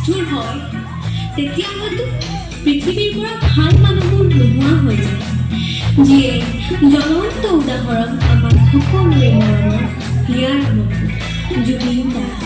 নিষ্ঠুৰ হয় তেতিয়া হয়তো পৃথিৱীৰ পৰা ভাল মানুহবোৰ নোহোৱা হৈ যায় যিয়ে জ্বলন্ত উদাহৰণ আমাৰ সকলোৰে মৰমৰ হিয়াৰ মধু জুবিন দাস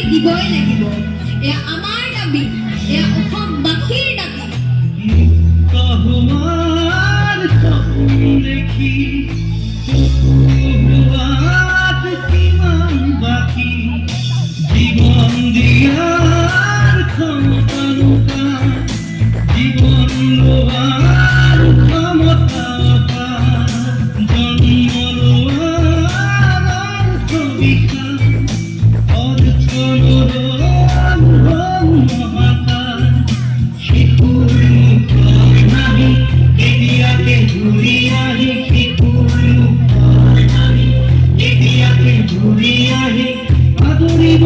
দিবই লাগিব এয়া আমাৰ দাবী এয়া অসমবাসীৰ দাবী জীবন দিয়াৰ ক্ষমতা জীবন লোৱাৰ ক্ষমতা জন্ম লোৱাৰ অৰ্থবিকাশ অৰ্থ মহাকাশ শিশুৰ মুখৰ নাহি কেতিয়াকে ঘূৰি আহি শিশুৰ মুখৰ নাহি কেতিয়াকে ঘূৰি আহি আদৰিব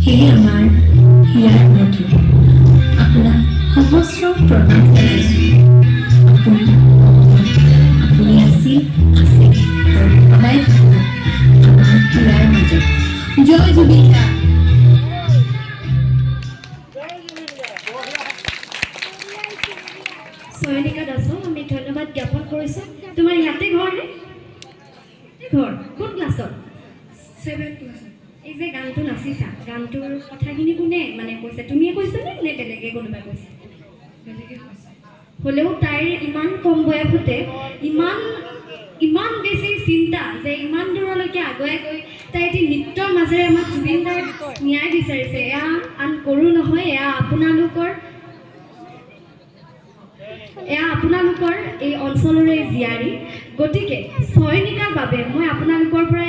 সেয়ে আমাৰ হিয়াৰ মধু আপোনাক সহস্ৰ প্ৰণাম জনাইছোঁ আপুনি আছিল আছে আৰু সদায় থাকক আমাৰ হিয়াৰ মাজত জয় জুবিন দা চয়নিকা দাসক আমি ধন্যবাদ জ্ঞাপন কৰিছোঁ তোমাৰ ইয়াতে ঘৰ নে ঘৰ কোন ক্লাছত 7th ক্লাছত এই যে গানটো নাচিছা গানটোৰ কথাখিনি কোনে মানে কৈছে তুমিয়ে কৈছানে নে বেলেগে কোনোবাই কৈছে বেলেগে কৈছে হ'লেও তাইৰ ইমান কম বয়সতে ইমান বেছি চিন্তা যে ইমান দূৰলৈকে আগুৱাই গৈ তাই এটি নৃত্যৰ মাজেৰে আমাক জুবিন দাৰ ন্যায় বিচাৰিছে এয়া আন কৰো নহয় এয়া আপোনালোকৰ এই অঞ্চলৰে জীয়াৰী গতিকে চয়নিকাৰ বাবে মই আপোনালোকৰ পৰা